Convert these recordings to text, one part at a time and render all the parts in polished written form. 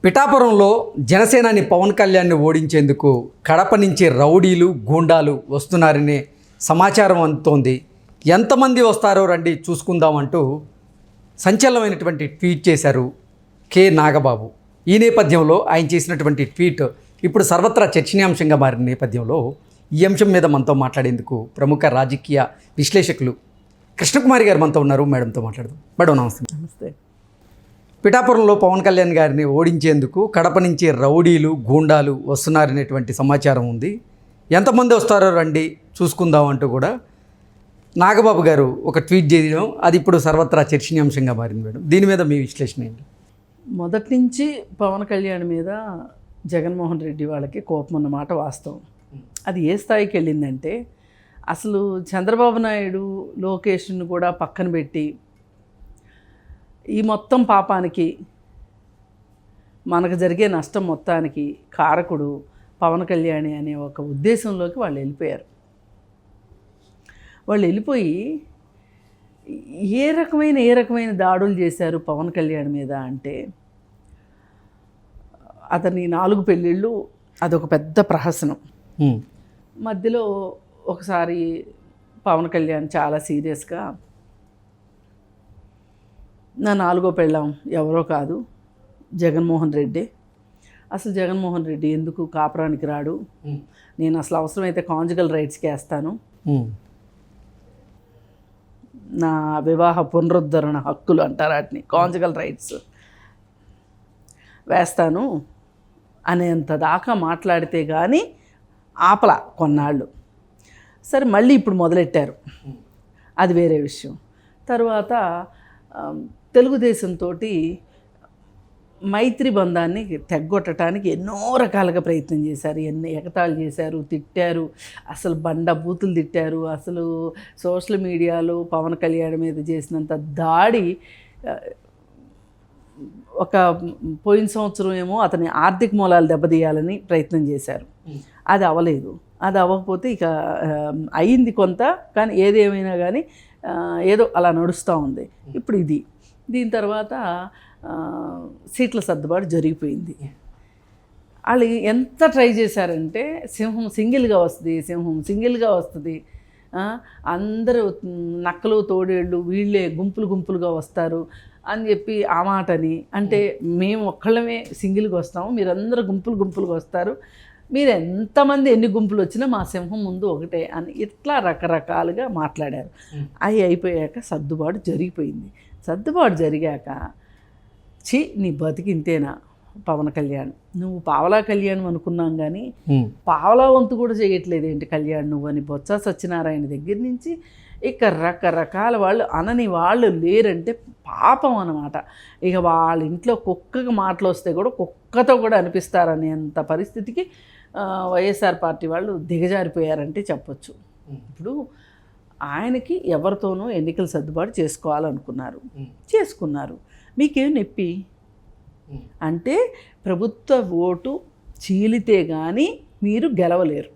పిఠాపురంలో జనసేనాని పవన్ కళ్యాణ్ని ఓడించేందుకు కడప నుంచి రౌడీలు గూండాలు వస్తున్నారనే సమాచారం అందుతోంది. ఎంతమంది వస్తారో రండి చూసుకుందామంటూ సంచలనమైనటువంటి ట్వీట్ చేశారు కె నాగబాబు. ఈ నేపథ్యంలో ఆయన చేసినటువంటి ట్వీట్ ఇప్పుడు సర్వత్రా చర్చనీయాంశంగా మారిన నేపథ్యంలో ఈ అంశం మీద మనతో మాట్లాడేందుకు ప్రముఖ రాజకీయ విశ్లేషకులు కృష్ణకుమారి గారు మనతో ఉన్నారు. మేడంతో మాట్లాడదాం. మేడం నమస్తే. నమస్తే. పిఠాపురంలో పవన్ కళ్యాణ్ గారిని ఓడించేందుకు కడప నుంచి రౌడీలు గూండాలు వస్తున్నారనేటువంటి సమాచారం ఉంది. ఎంతమంది వస్తారో రండి చూసుకుందాం అంటూ కూడా నాగబాబు గారు ఒక ట్వీట్ చేయడం అది ఇప్పుడు సర్వత్రా చర్చనీయాంశంగా మారింది. మేడం దీని మీద మీ విశ్లేషణ ఏంటి? మొదటి నుంచి పవన్ కళ్యాణ్ మీద జగన్మోహన్ రెడ్డి వాళ్ళకి కోపం అన్నమాట వాస్తవం. అది ఏ స్థాయికి వెళ్ళిందంటే అసలు చంద్రబాబు నాయుడు లోకేష్ను కూడా పక్కన పెట్టి ఈ మొత్తం పాపానికి మనకు జరిగే నష్టం మొత్తానికి కారకుడు పవన్ కళ్యాణ్ అనే ఒక ఉద్దేశంలోకి వాళ్ళు వెళ్ళిపోయారు. వాళ్ళు వెళ్ళిపోయి ఏ రకమైన దాడులు చేశారు పవన్ కళ్యాణ్ మీద అంటే అతని 4 పెళ్ళిళ్ళు అదొక పెద్ద ప్రహసనం. మధ్యలో ఒకసారి పవన్ కళ్యాణ్ చాలా సీరియస్గా నా 4వ పెళ్ళాం ఎవరో కాదు జగన్మోహన్ రెడ్డి, అసలు జగన్మోహన్ రెడ్డి ఎందుకు కాపురానికి రాడు, నేను అసలు అవసరమైతే కాంజుగల్ రైట్స్కి వేస్తాను, నా వివాహ పునరుద్ధరణ హక్కులు అంటారు వాటిని, కాంజుగల్ రైట్స్ వేస్తాను అనేంత దాకా మాట్లాడితే కానీ ఆపల కొన్నాళ్ళు. సరే మళ్ళీ ఇప్పుడు మొదలెట్టారు, అది వేరే విషయం. తర్వాత తెలుగుదేశంతో మైత్రి బంధాన్ని తెగ్గొట్టడానికి ఎన్నో రకాలుగా ప్రయత్నం చేశారు, ఎన్ని ఎగతాళి చేశారు, తిట్టారు, అసలు బూతులు తిట్టారు. అసలు సోషల్ మీడియాలో పవన్ కళ్యాణ్ మీద చేసినంత దాడి ఒక పోయిన సంవత్సరం ఏమో అతని ఆర్థిక మూలాలు దెబ్బతీయాలని ప్రయత్నం చేశారు. అది అవ్వలేదు. అది అవ్వకపోతే ఇక అయింది కొంత, కానీ ఏదేమైనా కానీ ఏదో అలా నడుస్తూ ఉంది. ఇప్పుడు ఇది దీని తర్వాత సీట్ల సర్దుబాటు జరిగిపోయింది. వాళ్ళు ఎంత ట్రై చేశారంటే సింహం సింగిల్గా వస్తుంది, అందరూ నక్కలు తోడేళ్ళు వీళ్ళే గుంపులుగా వస్తారు అని చెప్పి ఆ మాటని, అంటే మేము ఒక్కళ్ళమే సింగిల్గా వస్తాము, మీరందరూ గుంపులుగా వస్తారు, మీరు ఎంతమంది ఎన్ని గుంపులు వచ్చినా మా సింహం ముందు ఒకటే అని ఇట్లా రకరకాలుగా మాట్లాడారు. అవి అయిపోయాక సర్దుబాటు జరిగిపోయింది. సర్దుబాటు జరిగాక నీ బతికింతేనా పవన్ కళ్యాణ్, నువ్వు పావలా కళ్యాణ్ అనుకున్నాం కానీ పావలా వంతు కూడా చేయట్లేదు ఏంటి కళ్యాణ్ నువ్వు అని బొత్స సత్యనారాయణ దగ్గర నుంచి ఇక రకరకాల వాళ్ళు అనని వాళ్ళు లేరంటే పాపం అన్నమాట. ఇక వాళ్ళ ఇంట్లో కుక్కకి మాటలు వస్తే కూడా కుక్కతో కూడా అనిపిస్తారనేంత పరిస్థితికి వైఎస్ఆర్ పార్టీ వాళ్ళు దిగజారిపోయారంటే చెప్పొచ్చు. ఇప్పుడు ఆయనకి ఎవరితోనూ ఎన్నికలు సర్దుబాటు చేసుకోవాలనుకున్నారు, చేసుకున్నారు. మీకేం నొప్పి అంటే ప్రభుత్వ ఓటు చీలితే కానీ మీరు గెలవలేరు,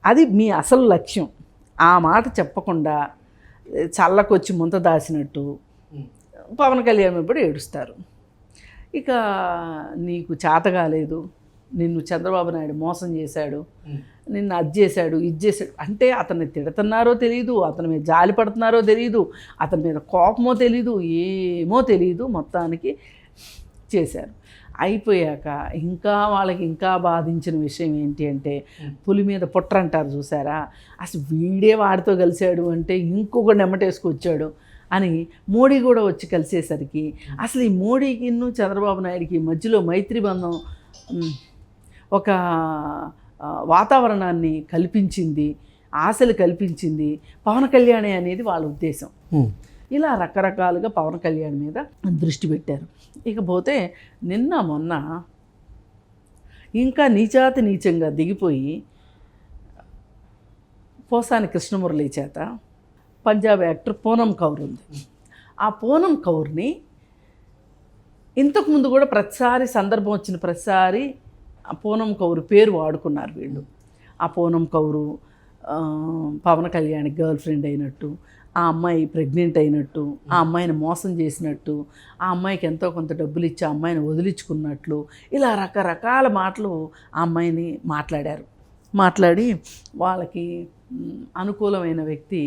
అది మీ అసలు లక్ష్యం. ఆ మాట చెప్పకుండా చల్లకొచ్చి ముంత దాచినట్టు పవన్ కళ్యాణ్ ఇప్పుడు ఏడుస్తారు. ఇక నీకు చేత కాలేదు, నిన్ను చంద్రబాబు నాయుడు మోసం చేశాడు, నిన్ను అది చేశాడు ఇది చేశాడు అంటే అతన్ని తిడుతున్నారో తెలియదు, అతని మీద జాలి పడుతున్నారో తెలియదు, అతని మీద కోపమో తెలీదు, ఏమో తెలియదు, మొత్తానికి చేశారు. అయిపోయాక ఇంకా వాళ్ళకి ఇంకా బాధించిన విషయం ఏంటి అంటే పులి మీద పుట్ర అంటారు చూసారా, అసలు వీడే వాడితో కలిశాడు అంటే ఇంకొక నెమ్మటేసుకొచ్చాడు అని మోడీ కూడా వచ్చి కలిసేసరికి అసలు ఈ మోడీకి చంద్రబాబు నాయుడికి మధ్యలో మైత్రి బంధం ఒక వాతావరణాన్ని కల్పించింది, ఆశలు కల్పించింది పవన్ కళ్యాణ్ అనేది వాళ్ళ ఉద్దేశం. ఇలా రకరకాలుగా పవన్ కళ్యాణ్ మీద దృష్టి పెట్టారు. ఇకపోతే నిన్న మొన్న ఇంకా నీచంగా దిగిపోయి పోసాని కృష్ణమురళి చేత పంజాబ్ యాక్టర్ పూనం కౌర్ ఉంది. ఆ పూనం కౌర్ని ఇంతకుముందు కూడా ప్రతిసారి సందర్భం వచ్చిన ప్రతిసారి ఆ పూనం కౌరు పేరు వాడుకున్నారు వీళ్ళు. ఆ పూనం కౌరు పవన్ కళ్యాణ్ గర్ల్ ఫ్రెండ్ అయినట్టు, ఆ అమ్మాయి ప్రెగ్నెంట్ అయినట్టు, ఆ అమ్మాయిని మోసం చేసినట్టు, ఆ అమ్మాయికి ఎంతో కొంత డబ్బులు ఇచ్చి ఆ అమ్మాయిని వదిలించుకున్నట్లు, ఇలా రకరకాల మాటలు ఆ అమ్మాయిని మాట్లాడి వాళ్ళకి అనుకూలమైన వ్యక్తి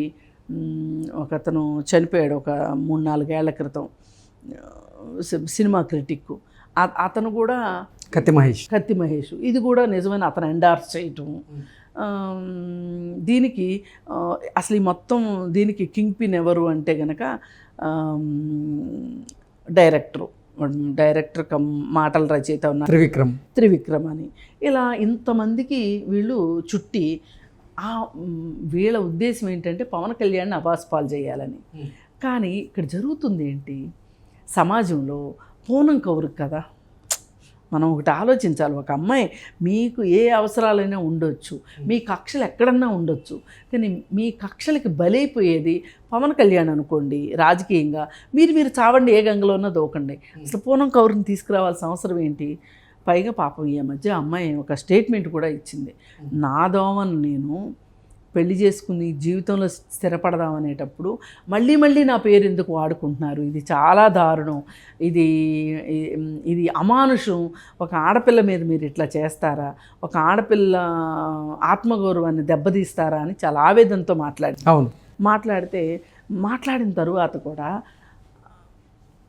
ఒకతను చనిపోయాడు ఒక 3-4 ఏళ్ల క్రితం, సినిమా క్రిటిక్. అతను కూడా కత్తి మహేష్ ఇది కూడా నిజమైన అతను ఎండార్స్ చేయటం. దీనికి అసలు ఈ మొత్తం దీనికి కింగ్ పిన్ ఎవరు అంటే గనక డైరెక్టర్ మాటల రచయిత ఉన్న త్రివిక్రమ్ అని. ఇలా ఇంతమందికి వీళ్ళు చుట్టి వీళ్ళ ఉద్దేశం ఏంటంటే పవన్ కళ్యాణ్ని అబాస్పాలు చేయాలని. కానీ ఇక్కడ జరుగుతుంది ఏంటి, సమాజంలో పూనం కౌరు కదా, మనం ఒకటి ఆలోచించాలి. ఒక అమ్మాయి మీకు ఏ అవసరాలైనా ఉండొచ్చు, మీ కక్షలు ఎక్కడన్నా ఉండొచ్చు, కానీ మీ కక్షలకి బలైపోయేది పవన్ కళ్యాణ్ అనుకోండి. రాజకీయంగా మీరు చావండి, ఏ గంగలోనో దూకండి, అసలు పూనం కౌరుని తీసుకురావాల్సిన అవసరం ఏంటి? పైగా పాపం ఈ మధ్య అమ్మాయి ఒక స్టేట్మెంట్ కూడా ఇచ్చింది, నా దోమను నేను పెళ్లి చేసుకుని జీవితంలో స్థిరపడదామనేటప్పుడు మళ్ళీ నా పేరు ఎందుకు వాడుకుంటున్నారు, ఇది చాలా దారుణం, ఇది అమానుషం, ఒక ఆడపిల్ల మీద మీరు ఇట్లా చేస్తారా, ఒక ఆడపిల్ల ఆత్మగౌరవాన్ని దెబ్బతీస్తారా అని చాలా ఆవేదనతో మాట్లాడిన తరువాత కూడా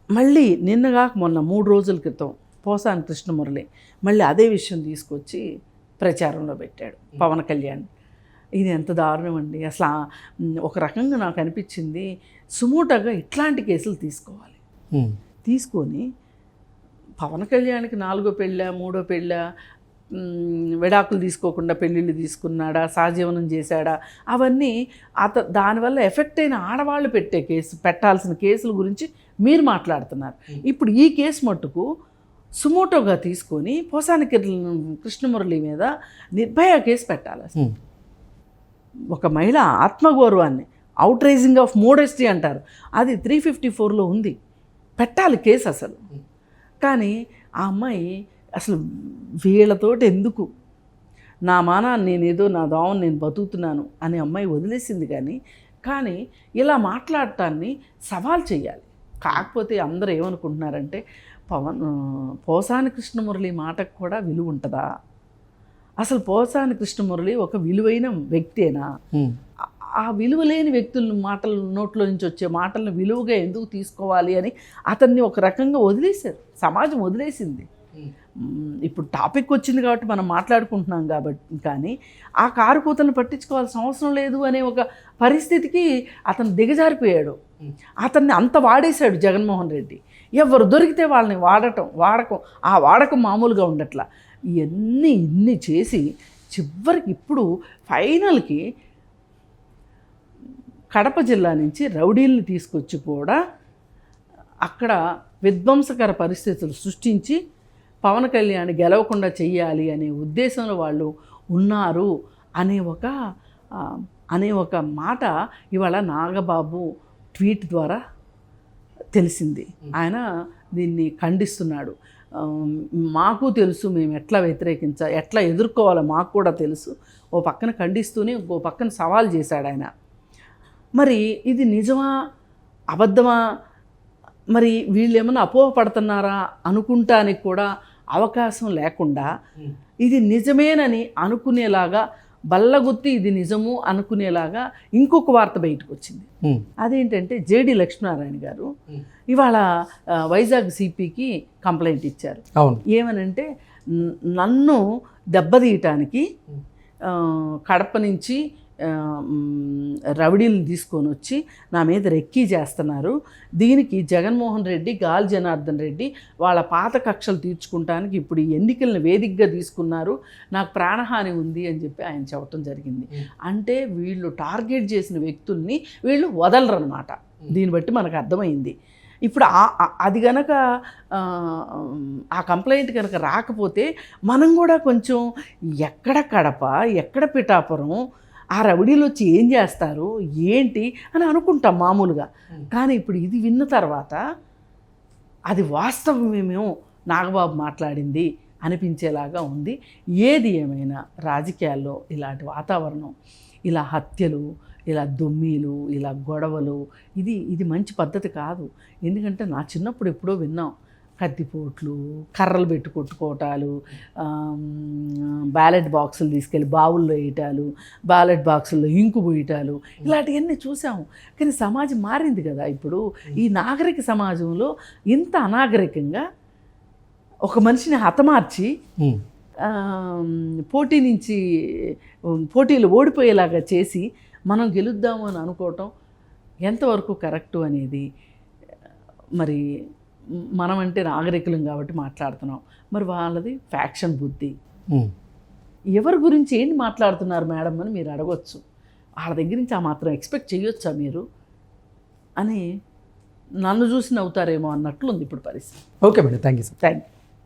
మళ్ళీ నిన్నగాక మొన్న 3 రోజుల క్రితం పోసాని కృష్ణమురళి మళ్ళీ అదే విషయం తీసుకొచ్చి ప్రచారంలో పెట్టాడు పవన్ కళ్యాణ్. ఇది ఎంత దారుణం అండి. అసలు ఒక రకంగా నాకు అనిపించింది, సుమోటోగా ఇట్లాంటి కేసులు తీసుకొని పవన్ కళ్యాణ్కి 4వ పెళ్ళా 3వ పెళ్ళా, విడాకులు తీసుకోకుండా పెళ్ళిళ్ళు తీసుకున్నాడా, సహజీవనం చేశాడా, అవన్నీ దానివల్ల ఎఫెక్ట్ అయిన ఆడవాళ్ళు పెట్టాల్సిన కేసుల గురించి మీరు మాట్లాడుతున్నారు. ఇప్పుడు ఈ కేసు మట్టుకు సుమోటోగా తీసుకొని పోసాని కృష్ణమురళి మీద నిర్భయ కేసు పెట్టాలి. ఒక మహిళ ఆత్మగౌరవాన్ని, అవుట్రైజింగ్ ఆఫ్ మోడెస్టీ అంటారు, అది 354లో ఉంది, పెట్టాలి కేసు అసలు. కానీ ఆ అమ్మాయి అసలు వీళ్ళతోటి ఎందుకు, నా మానాన్ని నేనేదో నా దోమను నేను బతుకుతున్నాను అనే అమ్మాయి వదిలేసింది. కానీ ఇలా మాట్లాడటాన్ని సవాల్ చేయాలి. కాకపోతే అందరూ ఏమనుకుంటున్నారంటే పోసాని కృష్ణమురళి మాటకు కూడా విలువ ఉంటుందా, అసలు పోసాని కృష్ణమురళి ఒక విలువైన వ్యక్తేనా, ఆ విలువలేని వ్యక్తులను నోట్లో నుంచి వచ్చే మాటలను విలువగా ఎందుకు తీసుకోవాలి అని అతన్ని ఒక రకంగా వదిలేశారు, సమాజం వదిలేసింది. ఇప్పుడు టాపిక్ వచ్చింది కాబట్టి మనం మాట్లాడుకుంటున్నాం కాబట్టి, కానీ ఆ కారు కూతలను పట్టించుకోవాల్సిన అవసరం లేదు అనే ఒక పరిస్థితికి అతను దిగజారిపోయాడు. అతన్ని అంత వాడేశాడు జగన్మోహన్ రెడ్డి. ఎవరు దొరికితే వాళ్ళని వాడకం మామూలుగా ఉండట్లా. ఇన్ని చేసి చివరికి ఇప్పుడు ఫైనల్కి కడప జిల్లా నుంచి రౌడీల్ని తీసుకొచ్చి కూడా అక్కడ విధ్వంసకర పరిస్థితులు సృష్టించి పవన్ కళ్యాణ్ గెలవకుండా చెయ్యాలి అనే ఉద్దేశంలో వాళ్ళు ఉన్నారు అనే ఒక మాట ఇవాళ నాగబాబు ట్వీట్ ద్వారా తెలిసింది. ఆయన దీన్ని ఖండిస్తున్నాడు. మాకు తెలుసు మేము ఎట్లా ఎదుర్కోవాలో మాకు కూడా తెలుసు. ఓ పక్కన ఖండిస్తూనే ఇంకో పక్కన సవాల్ చేశాడు ఆయన. మరి ఇది నిజమా అబద్ధమా, మరి వీళ్ళు ఏమన్నా అపోహపడుతున్నారా అనుకుంటానికి కూడా అవకాశం లేకుండా ఇది నిజమేనని అనుకునేలాగా, బల్లగుత్తి ఇది నిజము అనుకునేలాగా ఇంకొక వార్త బయటకు వచ్చింది. అదేంటంటే జేడి లక్ష్మీనారాయణ గారు ఇవాళ వైజాగ్ సిపికి కంప్లైంట్ ఇచ్చారు. ఏమనంటే నన్ను దెబ్బతీయటానికి కడప నుంచి రౌడీలను తీసుకొని వచ్చి నా మీద రెక్కీ చేస్తున్నారు, దీనికి జగన్మోహన్ రెడ్డి, గాలి జనార్దన్ రెడ్డి వాళ్ళ పాత కక్షలు తీర్చుకుంటానికి ఇప్పుడు ఈ ఎన్నికలను వేదికగా తీసుకున్నారు, నాకు ప్రాణహాని ఉంది అని చెప్పి ఆయన చెప్పడం జరిగింది. అంటే వీళ్ళు టార్గెట్ చేసిన వ్యక్తుల్ని వీళ్ళు వదలరనమాట. దీన్ని బట్టి మనకు అర్థమైంది. ఇప్పుడు అది కనుక ఆ కంప్లైంట్ కనుక రాకపోతే మనం కూడా కొంచెం ఎక్కడ కడప ఎక్కడ పిఠాపురం, ఆ రౌడీలు వచ్చి ఏం చేస్తారు ఏంటి అని అనుకుంటాం మామూలుగా. కానీ ఇప్పుడు ఇది విన్న తర్వాత అది వాస్తవమేమో నాగబాబు మాట్లాడింది అనిపించేలాగా ఉంది. ఏది ఏమైనా రాజకీయాల్లో ఇలాంటి వాతావరణం, ఇలా హత్యలు, ఇలా దొమ్మీలు, ఇలా గొడవలు, ఇది మంచి పద్ధతి కాదు. ఎందుకంటే నా చిన్నప్పుడు ఎప్పుడో విన్నాం, కత్తిపోట్లు, కర్రలు పెట్టి కొట్టుకోవటాలు, బ్యాలెట్ బాక్సులు తీసుకెళ్ళి బావుల్లో వేయటాలు, బ్యాలెట్ బాక్సుల్లో ఇంకు పోయటాలు, ఇలాంటివన్నీ చూసాము. కానీ సమాజం మారింది కదా ఇప్పుడు. ఈ నాగరిక సమాజంలో ఇంత అనాగరికంగా ఒక మనిషిని హతమార్చి పోటీలు ఓడిపోయేలాగా చేసి మనం గెలుద్దాము అని అనుకోవటం ఎంతవరకు కరెక్టు అనేది, మరి మనం అంటే నాగరికులం కాబట్టి మాట్లాడుతున్నాం, మరి వాళ్ళది ఫ్యాక్షన్ బుద్ధి. ఎవరి గురించి ఏంటి మాట్లాడుతున్నారు మేడం అని మీరు అడగొచ్చు. వాళ్ళ దగ్గర నుంచి ఆ మాత్రం ఎక్స్పెక్ట్ చేయొచ్చా మీరు అని నన్ను చూసి నవ్వుతారేమో అన్నట్లుంది ఇప్పుడు పరిస్థితి. Okay madam, thank you sir. Thank you.